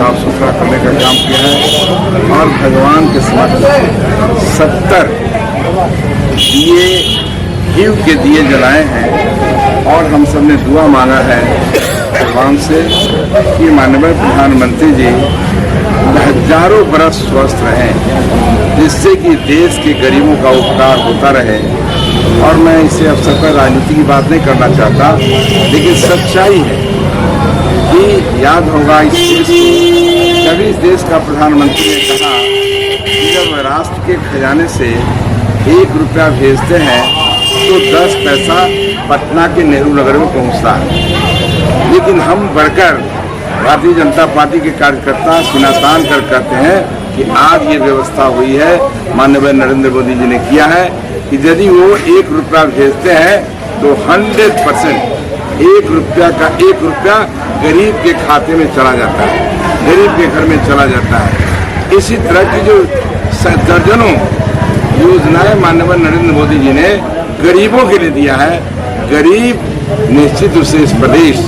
साफ सुथरा करने का काम किया है और भगवान के समक्ष 70 दिए घी के दिए जलाए हैं और हम सब ने दुआ मांगा है भगवान से कि माननीय प्रधानमंत्री जी हजारों बरस स्वस्थ रहें, जिससे कि देश के गरीबों का उपकार होता रहे। और मैं इसे अवसर पर राजनीति की बात नहीं करना चाहता, लेकिन सच्चाई है कि याद होगा इस देश को, कभी इस देश का प्रधानमंत्री ने कहा कि जब राष्ट्र के खजाने से 1 रुपया भेजते हैं तो 10 पैसा पटना के नेहरू नगर में पहुंचता है। लेकिन हम बढ़कर भारतीय जनता पार्टी के कार्यकर्ता सिनातान कर कहते हैं कि आज ये व्यवस्था हुई है, माननीय नरेंद्र मोदी जी ने किया है कि यदि वो 1 रुपया भेजते हैं तो 100% 1 रुपया का 1 रुपया गरीब के खाते में चला जाता है, गरीब के घर में चला जाता है। इसी तरह की जो दर्जनों योजनाएं माननीय नरेंद्र मोदी जी ने गरीबों के लिए दिया है। गरीब निश्चित रूप से इस प्रदेश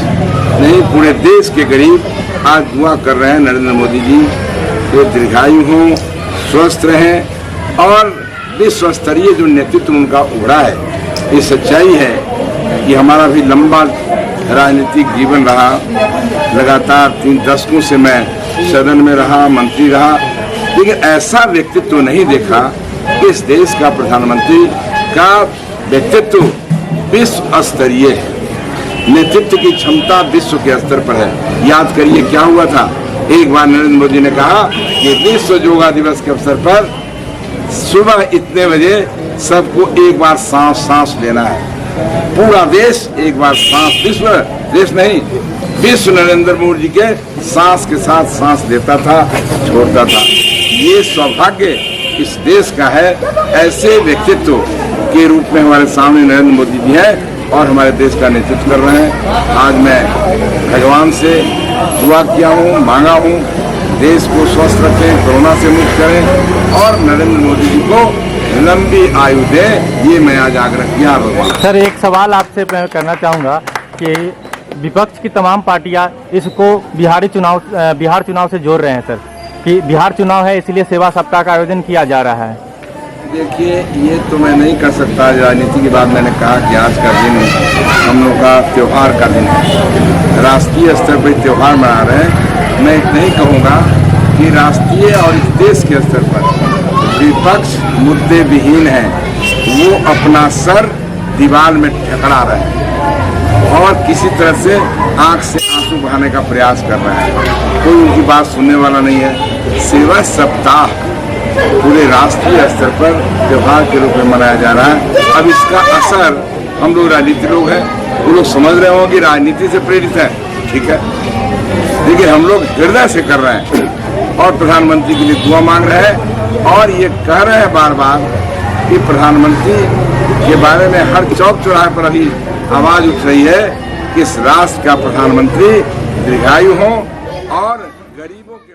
नहीं पूरे देश के गरीब आज दुआ कर रहे हैं नरेंद्र मोदी जी जो दीर्घायु हों, स्वस्थ रहें और विश्व स्तरीय जो नेतृत्व उनका उभरा है। ये सच्चाई है कि हमारा भी लंबा राजनीतिक जीवन रहा, लगातार 3 दशकों से मैं सदन में रहा, मंत्री रहा, लेकिन ऐसा व्यक्तित्व नहीं देखा कि इस देश का प्रधानमंत्री का व्यक्तित्व विश्व स्तरीय है, नेतृत्व की क्षमता विश्व के स्तर पर है। याद करिए क्या हुआ था, एक बार नरेंद्र मोदी ने कहा कि विश्व योगा दिवस के अवसर पर सुबह इतने बजे सबको एक बार सांस लेना है। पूरा देश एक बार सांस, विश्व देश नहीं विश्व नरेंद्र मोदी जी के सांस के साथ सांस लेता था, छोड़ता था। ये सौभाग्य इस देश का है। ऐसे व्यक्तित्व के रूप में हमारे सामने नरेंद्र मोदी जी हैं और हमारे देश का नेतृत्व कर रहे हैं। आज मैं भगवान से दुआ किया हूँ, मांगा हूँ, देश को स्वस्थ रखें, कोरोना से मुक्त करें और नरेंद्र मोदी जी को लंबी आयु दें, ये मैं आज आग्रह किया भगवान। सर, एक सवाल आपसे मैं करना चाहूँगा कि विपक्ष की तमाम पार्टियाँ इसको बिहार चुनाव से जोड़ रहे हैं सर, कि बिहार चुनाव है इसलिए सेवा सप्ताह का आयोजन किया जा रहा है। देखिए, ये तो मैं नहीं कर सकता। राजनीति के बाद मैंने कहा कि आज का दिन हम लोग का त्यौहार का दिन है, राष्ट्रीय स्तर पर त्यौहार मना रहे हैं। मैं इतना ही कहूँगा कि राष्ट्रीय और इस देश के स्तर पर विपक्ष मुद्दे विहीन है, वो अपना सर दीवार में ठकरा रहे हैं और किसी तरह से आंख से आंसू बहाने का प्रयास कर रहे हैं। कोई उनकी बात सुनने वाला नहीं है। सेवा सप्ताह पूरे राष्ट्रीय स्तर पर त्योहार के रूप में मनाया जा रहा है। अब इसका असर हम लोग राजनीतिक लोग हैं, वो लोग समझ रहे होंगे कि राजनीति से प्रेरित है, ठीक है, लेकिन हम लोग हृदय से कर रहे हैं और प्रधानमंत्री के लिए दुआ मांग रहे हैं और ये कह रहे हैं बार बार कि प्रधानमंत्री के बारे में हर चौक चौराहे पर अभी आवाज उठ रही है कि इस राष्ट्र का प्रधानमंत्री दीर्घायु हो और गरीबों के